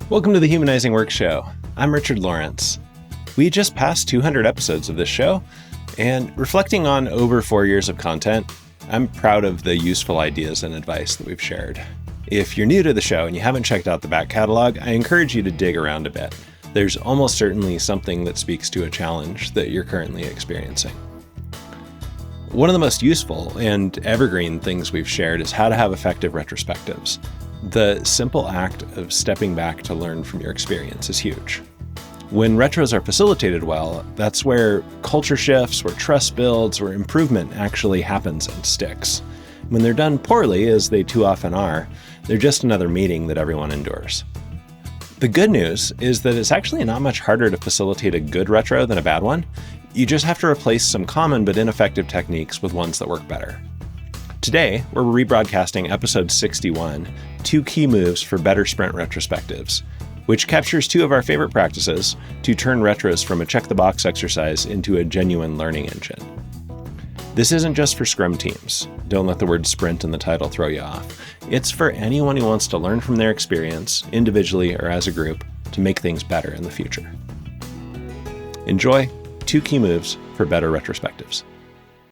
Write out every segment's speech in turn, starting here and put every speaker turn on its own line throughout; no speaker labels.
Welcome to the Humanizing Work Show. I'm Richard Lawrence. We just passed 200 episodes of this show, and reflecting on over 4 years of content, I'm proud of the useful ideas and advice that we've shared. If you're new to the show and you haven't checked out the back catalog, I encourage you to dig around a bit. There's almost certainly something that speaks to a challenge that you're currently experiencing. One of the most useful and evergreen things we've shared is how to have effective retrospectives. The simple act of stepping back to learn from your experience is huge. When retros are facilitated well, that's where culture shifts, where trust builds, where improvement actually happens and sticks. When they're done poorly, as they too often are, they're just another meeting that everyone endures. The good news is that it's actually not much harder to facilitate a good retro than a bad one. You just have to replace some common but ineffective techniques with ones that work better. Today, we're rebroadcasting episode 61, 2 Key Moves for Better Sprint Retrospectives, which captures 2 of our favorite practices to turn retros from a check-the-box exercise into a genuine learning engine. This isn't just for Scrum teams. Don't let the word sprint in the title throw you off. It's for anyone who wants to learn from their experience, individually or as a group, to make things better in the future. Enjoy 2 Key Moves for Better Retrospectives.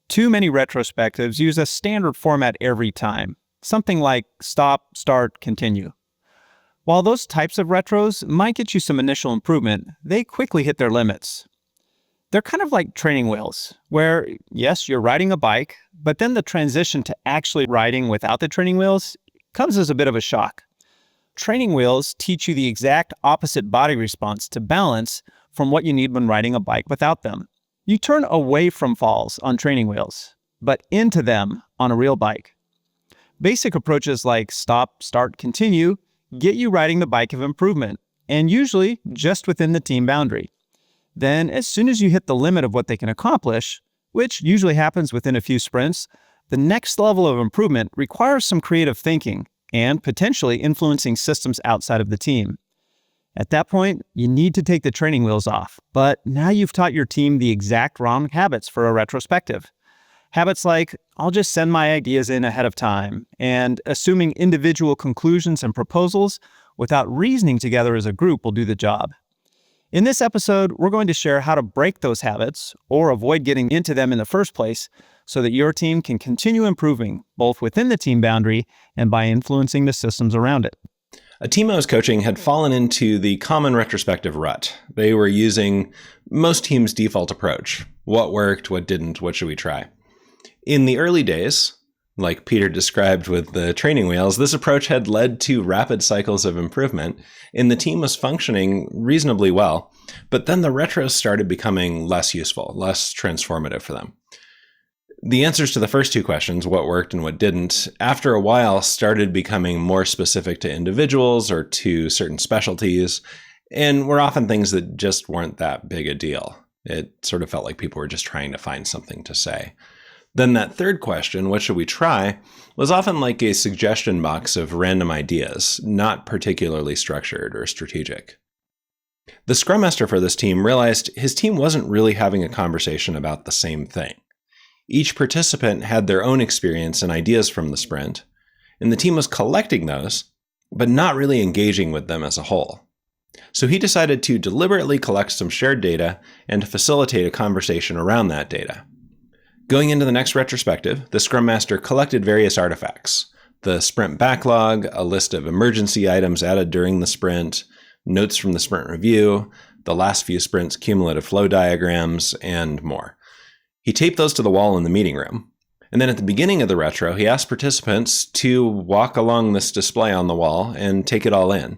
Too many retrospectives use a standard format every time, something like stop, start, continue. While those types of retros might get you some initial improvement, they quickly hit their limits. They're kind of like training wheels, where yes, you're riding a bike, but then the transition to actually riding without the training wheels comes as a bit of a shock. Training wheels teach you the exact opposite body response to balance from what you need when riding a bike without them. You turn away from falls on training wheels, but into them on a real bike. Basic approaches like stop, start, continue get you riding the bike of improvement, and usually just within the team boundary. Then, as soon as you hit the limit of what they can accomplish, which usually happens within a few sprints, the next level of improvement requires some creative thinking and potentially influencing systems outside of the team. At that point, you need to take the training wheels off, but now you've taught your team the exact wrong habits for a retrospective. Habits like, I'll just send my ideas in ahead of time, and assuming individual conclusions and proposals without reasoning together as a group will do the job. In this episode, we're going to share how to break those habits or avoid getting into them in the first place so that your team can continue improving both within the team boundary and by influencing the systems around it.
A team I was coaching had fallen into the common retrospective rut. They were using most teams' default approach. What worked, what didn't, what should we try? In the early days, like Peter described with the training wheels, this approach had led to rapid cycles of improvement, and the team was functioning reasonably well. But then the retros started becoming less useful, less transformative for them. The answers to the first 2 questions, what worked and what didn't, after a while started becoming more specific to individuals or to certain specialties, and were often things that just weren't that big a deal. It sort of felt like people were just trying to find something to say. Then that third question, what should we try, was often like a suggestion box of random ideas, not particularly structured or strategic. The Scrum Master for this team realized his team wasn't really having a conversation about the same thing. Each participant had their own experience and ideas from the sprint, and the team was collecting those, but not really engaging with them as a whole. So he decided to deliberately collect some shared data and to facilitate a conversation around that data. Going into the next retrospective, the Scrum Master collected various artifacts: the sprint backlog, a list of emergency items added during the sprint, notes from the sprint review, the last few sprints' cumulative flow diagrams, and more. He taped those to the wall in the meeting room. And then at the beginning of the retro, he asked participants to walk along this display on the wall and take it all in.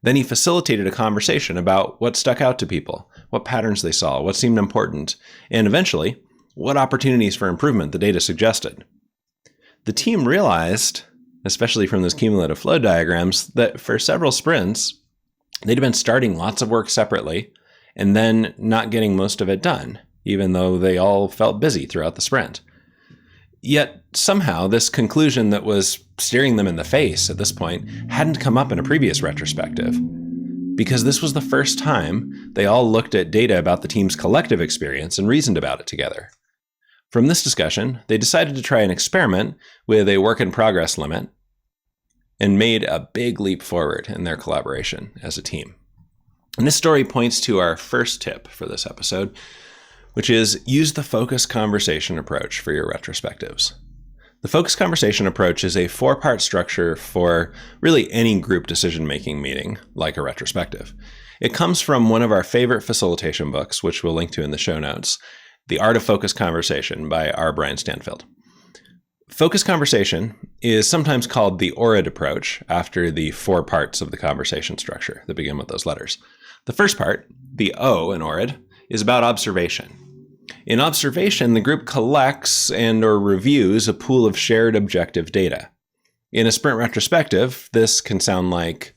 Then he facilitated a conversation about what stuck out to people, what patterns they saw, what seemed important, and eventually, what opportunities for improvement the data suggested. The team realized, especially from those cumulative flow diagrams, that for several sprints, they'd been starting lots of work separately and then not getting most of it done, even though they all felt busy throughout the sprint. Yet somehow this conclusion that was staring them in the face at this point hadn't come up in a previous retrospective, because this was the first time they all looked at data about the team's collective experience and reasoned about it together. From this discussion, they decided to try an experiment with a work in progress limit and made a big leap forward in their collaboration as a team. And this story points to our first tip for this episode, which is use the focus conversation approach for your retrospectives. The focus conversation approach is a 4-part structure for really any group decision-making meeting, like a retrospective. It comes from one of our favorite facilitation books, which we'll link to in the show notes, The Art of Focus Conversation by R. Brian Stanfield. Focus conversation is sometimes called the ORID approach, after the 4 parts of the conversation structure that begin with those letters. The first part, the O in ORID, is about observation. In observation, the group collects and or reviews a pool of shared objective data. In a sprint retrospective, this can sound like,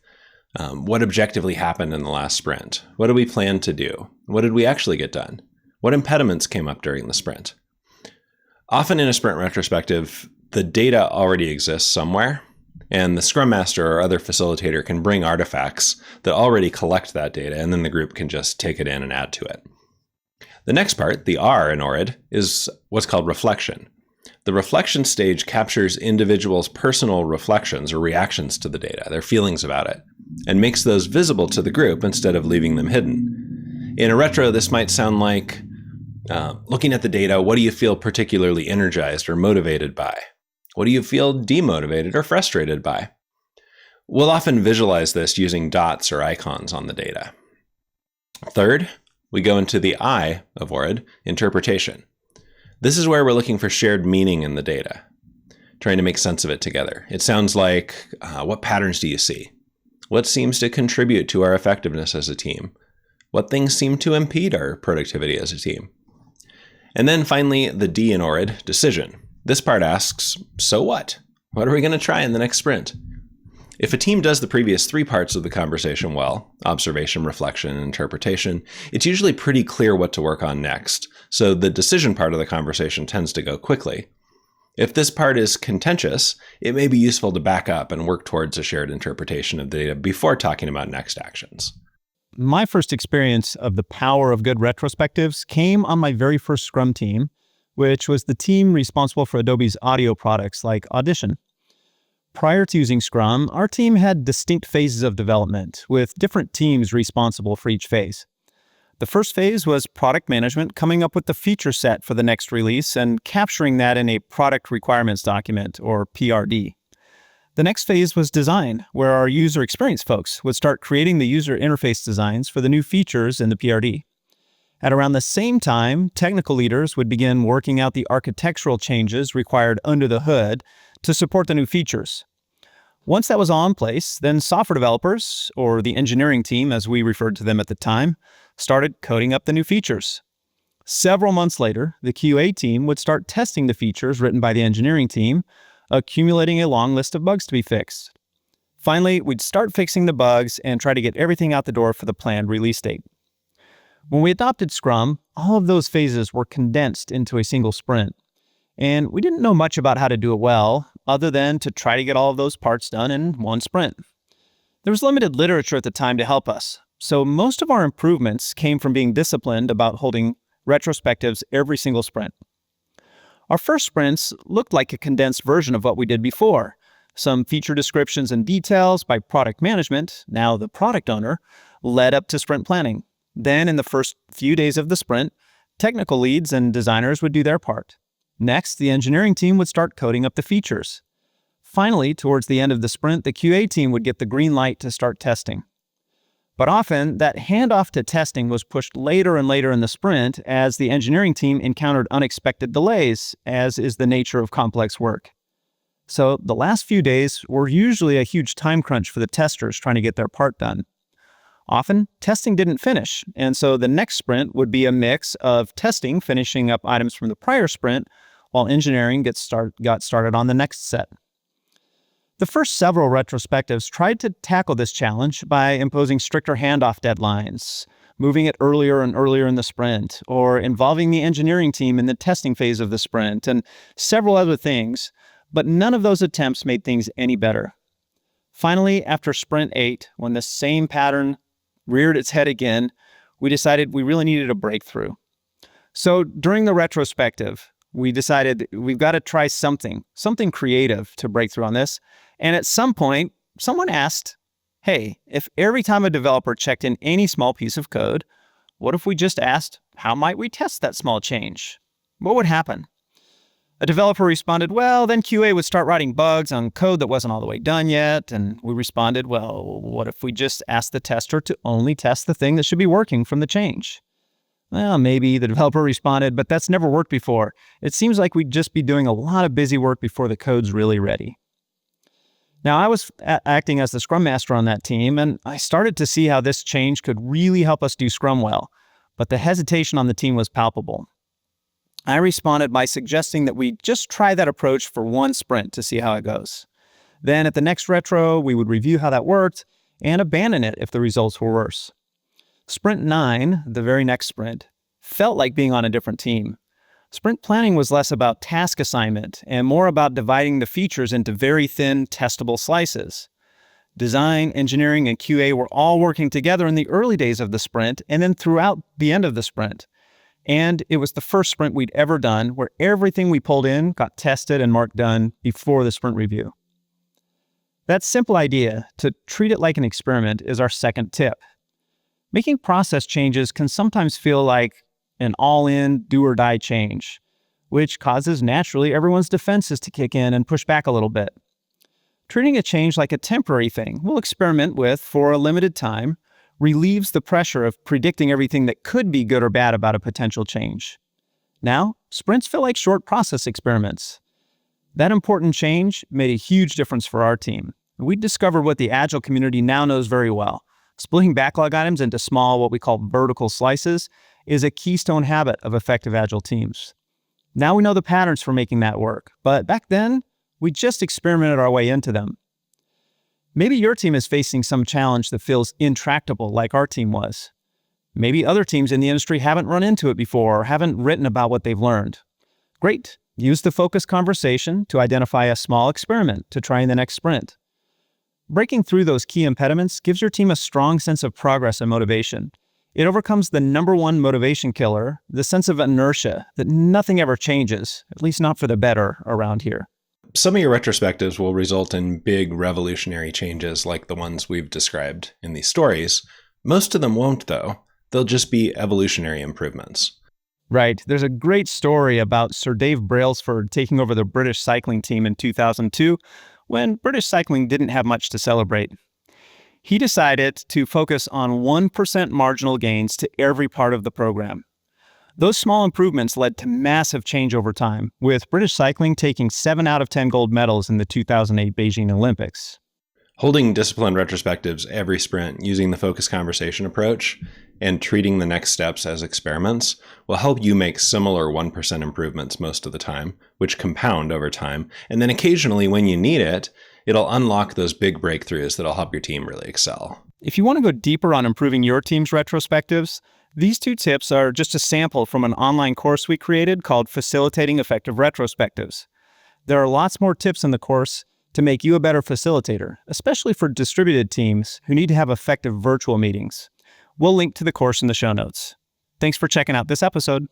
what objectively happened in the last sprint? What did we plan to do? What did we actually get done? What impediments came up during the sprint? Often in a sprint retrospective, the data already exists somewhere, and the Scrum Master or other facilitator can bring artifacts that already collect that data, and then the group can just take it in and add to it. The next part, the R in ORID, is what's called reflection. The reflection stage captures individuals' personal reflections or reactions to the data, their feelings about it, and makes those visible to the group instead of leaving them hidden. In a retro, this might sound like looking at the data, what do you feel particularly energized or motivated by? What do you feel demotivated or frustrated by? We'll often visualize this using dots or icons on the data. Third, we go into the I of ORID, interpretation. This is where we're looking for shared meaning in the data, trying to make sense of it together. It sounds like, what patterns do you see? What seems to contribute to our effectiveness as a team? What things seem to impede our productivity as a team? And then finally, the D in ORID, decision. This part asks, so what? What are we going to try in the next sprint? If a team does the previous 3 parts of the conversation well, observation, reflection, and interpretation, it's usually pretty clear what to work on next, so the decision part of the conversation tends to go quickly. If this part is contentious, it may be useful to back up and work towards a shared interpretation of the data before talking about next actions.
My first experience of the power of good retrospectives came on my very first Scrum team, which was the team responsible for Adobe's audio products like Audition. Prior to using Scrum, our team had distinct phases of development, with different teams responsible for each phase. The first phase was product management, coming up with the feature set for the next release and capturing that in a product requirements document, or PRD. The next phase was design, where our user experience folks would start creating the user interface designs for the new features in the PRD. At around the same time, technical leaders would begin working out the architectural changes required under the hood to support the new features. Once that was all in place, then software developers, or the engineering team as we referred to them at the time, started coding up the new features. Several months later, the QA team would start testing the features written by the engineering team, accumulating a long list of bugs to be fixed. Finally, we'd start fixing the bugs and try to get everything out the door for the planned release date. When we adopted Scrum, all of those phases were condensed into a single sprint. And we didn't know much about how to do it well, other than to try to get all of those parts done in one sprint. There was limited literature at the time to help us, so most of our improvements came from being disciplined about holding retrospectives every single sprint. Our first sprints looked like a condensed version of what we did before. Some feature descriptions and details by product management, now the product owner, led up to sprint planning. Then in the first few days of the sprint, technical leads and designers would do their part. Next, the engineering team would start coding up the features. Finally, towards the end of the sprint, the QA team would get the green light to start testing. But often, that handoff to testing was pushed later and later in the sprint as the engineering team encountered unexpected delays, as is the nature of complex work. So the last few days were usually a huge time crunch for the testers trying to get their part done. Often, testing didn't finish, and so the next sprint would be a mix of testing, finishing up items from the prior sprint, while engineering got started on the next set. The first several retrospectives tried to tackle this challenge by imposing stricter handoff deadlines, moving it earlier and earlier in the sprint, or involving the engineering team in the testing phase of the sprint, and several other things, but none of those attempts made things any better. Finally, after sprint 8, when the same pattern reared its head again, we decided we really needed a breakthrough. So during the retrospective, we decided we've got to try something creative to break through on this. And at some point, someone asked, hey, if every time a developer checked in any small piece of code, what if we just asked, how might we test that small change? What would happen? A developer responded, well, then QA would start writing bugs on code that wasn't all the way done yet. And we responded, well, what if we just asked the tester to only test the thing that should be working from the change? Well, maybe, the developer responded, but that's never worked before. It seems like we'd just be doing a lot of busy work before the code's really ready. Now, I was acting as the Scrum Master on that team, and I started to see how this change could really help us do Scrum well, but the hesitation on the team was palpable. I responded by suggesting that we just try that approach for one sprint to see how it goes. Then at the next retro, we would review how that worked and abandon it if the results were worse. Sprint 9, the very next sprint, felt like being on a different team. Sprint planning was less about task assignment and more about dividing the features into very thin, testable slices. Design, engineering, and QA were all working together in the early days of the sprint and then throughout the end of the sprint. And it was the first sprint we'd ever done where everything we pulled in got tested and marked done before the sprint review. That simple idea, to treat it like an experiment, is our second tip. Making process changes can sometimes feel like an all-in, do-or-die change, which causes naturally everyone's defenses to kick in and push back a little bit. Treating a change like a temporary thing we'll experiment with for a limited time relieves the pressure of predicting everything that could be good or bad about a potential change. Now, sprints feel like short process experiments. That important change made a huge difference for our team. We discovered what the Agile community now knows very well. Splitting backlog items into small, what we call vertical slices, is a keystone habit of effective Agile teams. Now we know the patterns for making that work, but back then, we just experimented our way into them. Maybe your team is facing some challenge that feels intractable like our team was. Maybe other teams in the industry haven't run into it before or haven't written about what they've learned. Great. Use the focus conversation to identify a small experiment to try in the next sprint. Breaking through those key impediments gives your team a strong sense of progress and motivation. It overcomes the number one motivation killer, the sense of inertia, that nothing ever changes, at least not for the better around here.
Some of your retrospectives will result in big revolutionary changes like the ones we've described in these stories. Most of them won't, though. They'll just be evolutionary improvements.
Right. There's a great story about Sir Dave Brailsford taking over the British cycling team in 2002 when British cycling didn't have much to celebrate. He decided to focus on 1% marginal gains to every part of the program. Those small improvements led to massive change over time, with British cycling taking 7 out of 10 gold medals in the 2008 Beijing Olympics.
Holding disciplined retrospectives every sprint using the focus conversation approach and treating the next steps as experiments will help you make similar 1% improvements most of the time, which compound over time. And then occasionally when you need it, it'll unlock those big breakthroughs that'll help your team really excel.
If you want to go deeper on improving your team's retrospectives, these 2 tips are just a sample from an online course we created called Facilitating Effective Retrospectives. There are lots more tips in the course to make you a better facilitator, especially for distributed teams who need to have effective virtual meetings. We'll link to the course in the show notes. Thanks for checking out this episode.